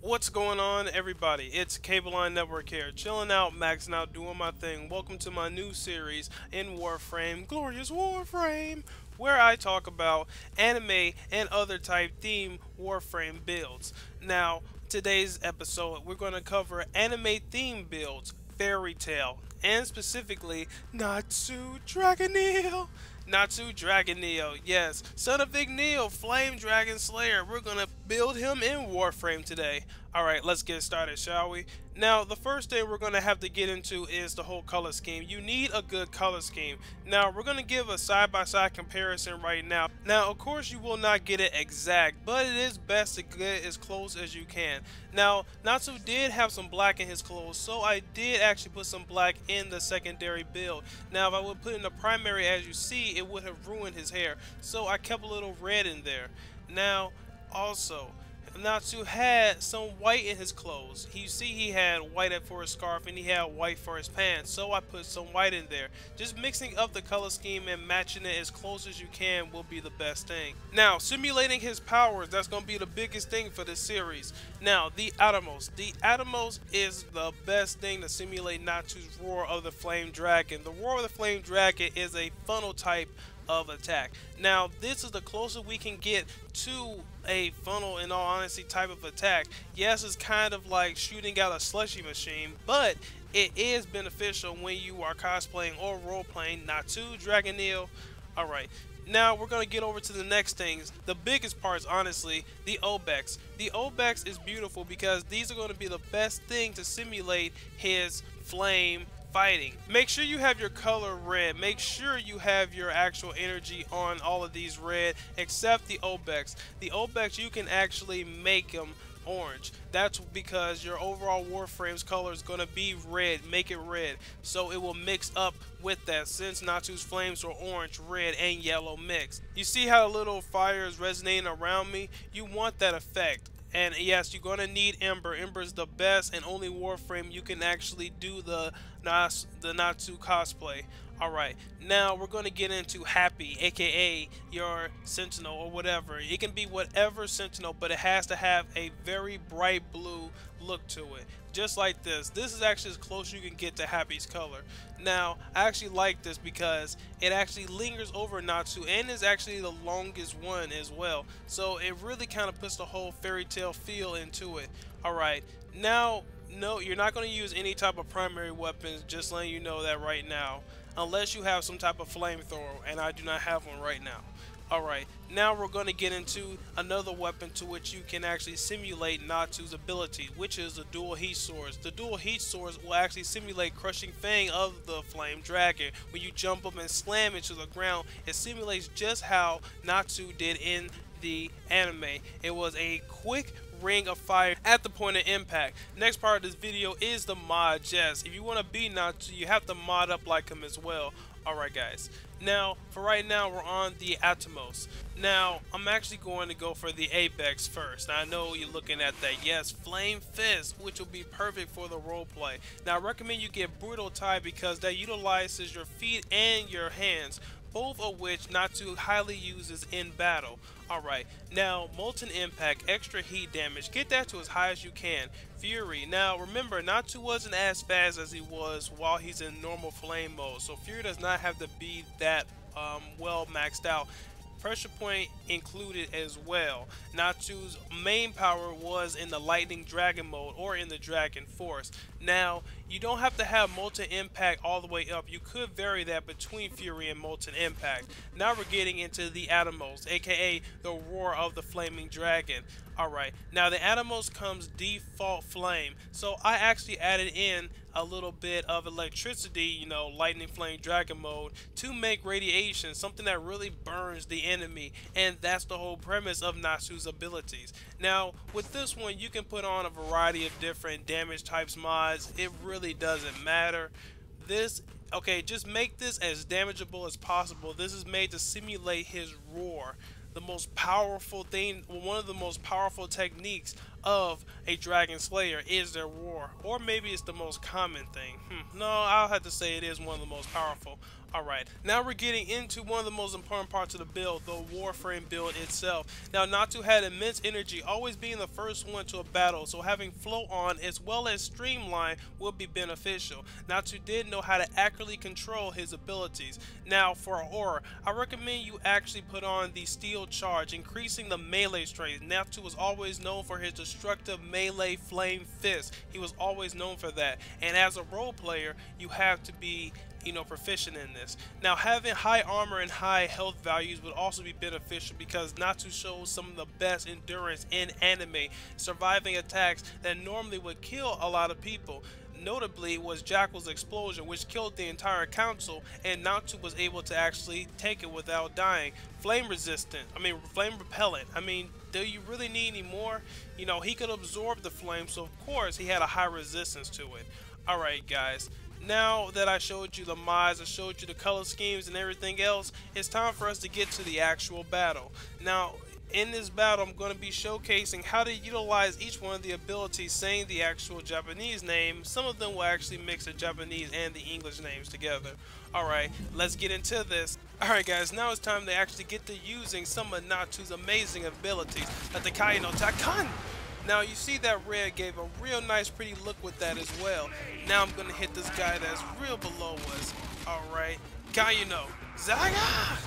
What's going on, everybody? It's Cable Line Network here, chilling out, maxing out, doing my thing. Welcome to my new series in Warframe, Glorious Warframe, where I talk about anime and other type theme Warframe builds. Now, today's episode, we're going to cover anime theme builds, Fairytail, and specifically Natsu Dragnell. Natsu Dragnell, yes, son of Igneal, Flame Dragon Slayer. We're gonna build him in Warframe today. Alright, let's get started, shall we? Now, the first thing we're gonna have to get into is the whole color scheme. You need a good color scheme. Now, we're gonna give a side-by-side comparison right now. Now, of course, you will not get it exact, but it is best to get as close as you can. Now, Natsu did have some black in his clothes, so I did actually put some black in the secondary build. Now, if I would put in the primary, as you see, it would have ruined his hair, so I kept a little red in there. Now, also, Natsu had some white in his clothes. You see he had white for his scarf and he had white for his pants, so I put some white in there. Just mixing up the color scheme and matching it as close as you can will be the best thing. Now, simulating his powers, that's going to be the biggest thing for this series. Now, the Atomos. The Atomos is the best thing to simulate Natsu's Roar of the Flame Dragon. The Roar of the Flame Dragon is a funnel type of attack. Now, this is the closer we can get to a funnel, in all honesty, type of attack. Yes, it's kind of like shooting out a slushy machine, but it is beneficial when you are cosplaying or role-playing Natsu Dragnell. Alright, now we're going to get over to the next things. The biggest parts, honestly, the Obex. The Obex is beautiful because these are going to be the best thing to simulate his flame fighting. Make sure you have your color red. Make sure you have your actual energy on all of these red, except the Obex. The Obex, you can actually make them orange. That's because your overall Warframe's color is going to be red. Make it red, so it will mix up with that, since Natsu's flames are orange, red, and yellow mixed. You see how the little fire is resonating around me? You want that effect. And yes, you're going to need Ember. Ember is the best and only Warframe you can actually do the Natsu cosplay. Alright, now we're going to get into Happy, aka your Sentinel or whatever. It can be whatever Sentinel, but it has to have a very bright blue look to it. Just like this. This is actually as close as you can get to Happy's color. Now, I actually like this because it actually lingers over Natsu and is actually the longest one as well. So it really kind of puts the whole Fairytail feel into it. Alright, now, no, you're not going to use any type of primary weapons, just letting you know that right now. Unless you have some type of flamethrower, and I do not have one right now. Alright, now we're going to get into another weapon to which you can actually simulate Natsu's ability, which is the dual heat swords. The dual heat swords will actually simulate Crushing Fang of the Flame Dragon. When you jump up and slam into the ground, it simulates just how Natsu did in the anime. It was a quick ring of fire at the point of impact. Next part of this video is the mod. Yes, if you want to be Natsu, you have to mod up like him as well. Alright guys, now for right now we're on the Atomos. Now I'm actually going to go for the Apex first. Now, I know you're looking at that. Yes, Flame Fist, which will be perfect for the roleplay. Now I recommend you get Brutal Tie because that utilizes your feet and your hands, both of which Natsu highly uses in battle. Alright, now Molten Impact, extra heat damage, get that to as high as you can. Fury, now remember, Natsu wasn't as fast as he was while he's in normal flame mode, so Fury does not have to be that well maxed out. Pressure point included as well. Natsu's main power was in the Lightning Dragon mode or in the Dragon Force. Now, you don't have to have Molten Impact all the way up. You could vary that between Fury and Molten Impact. Now we're getting into the Atomos, aka the Roar of the Flaming Dragon. Alright, now the Atomos comes default flame, so I actually added in a little bit of electricity, you know, Lightning Flame Dragon mode, to make radiation, something that really burns the enemy, and that's the whole premise of Natsu's abilities. Now, with this one, you can put on a variety of different damage types mods. It really doesn't matter. Okay, just make this as damageable as possible. This is made to simulate his roar. The most powerful thing, one of the most powerful techniques of a Dragon Slayer is their war, or maybe it's the most common thing. No, I'll have to say it is one of the most powerful. Alright, now we're getting into one of the most important parts of the build, the Warframe build itself. Now, Natsu had immense energy, always being the first one to a battle, so having flow on as well as streamline will be beneficial. Natsu did know how to accurately control his abilities. Now, for aura, I recommend you actually put on the Steel Charge, increasing the melee strength. Natsu was always known for his destructive melee flame fist. He was always known for that, and as a role player, you have to be proficient in this. Now, having high armor and high health values would also be beneficial because Natsu shows some of the best endurance in anime, surviving attacks that normally would kill a lot of people. Notably was Jackal's explosion, which killed the entire council, and Natsu was able to actually take it without dying. Flame repellent. Do you really need any more? He could absorb the flame, so of course he had a high resistance to it. Alright guys, now that I showed you the mods, I showed you the color schemes and everything else, it's time for us to get to the actual battle. Now, in this battle, I'm going to be showcasing how to utilize each one of the abilities, saying the actual Japanese name. Some of them will actually mix the Japanese and the English names together. Alright, let's get into this. Alright guys, now it's time to actually get to using some of Natsu's amazing abilities, like the Kai no Takan. Now you see that red gave a real nice pretty look with that as well. Now I'm gonna hit this guy that's real below us. Alright. Kayuno. Zaga!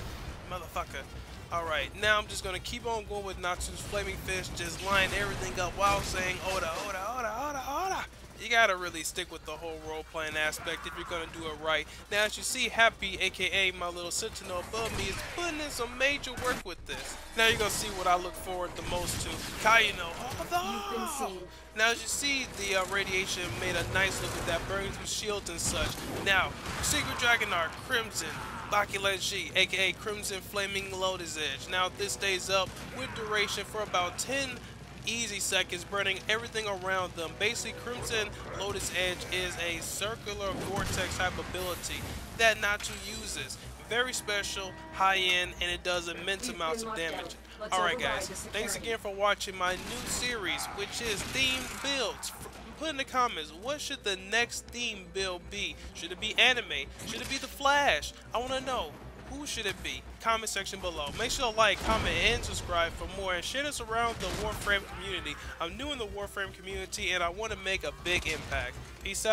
Motherfucker. Alright, now I'm just gonna keep on going with Natsu's Flaming Fist, just line everything up while saying Oda, Oda, Oda, Oda, Oda. You gotta really stick with the whole role-playing aspect if you're gonna do it right. Now, as you see, Happy, aka my little sentinel above me, is putting in some major work with this. Now you're gonna see what I look forward the most to. Kayuno, now as you see, the radiation made a nice look with that, burning through shields and such. Now, Secret Dragonard, Crimson, Bakuleji, aka Crimson Flaming Lotus Edge. Now this stays up with duration for about 10 easy seconds, burning everything around them. Basically, Crimson Lotus Edge is a circular vortex type ability that Natsu uses. Very special, high-end, and it does immense amounts of damage. Alright guys, thanks again for watching my new series, which is themed builds. Put in the comments, what should the next theme build be? Should it be anime? Should it be The Flash? I want to know. Who should it be? Comment section below. Make sure to like, comment, and subscribe for more, and share this around the Warframe community. I'm new in the Warframe community, and I want to make a big impact. Peace out.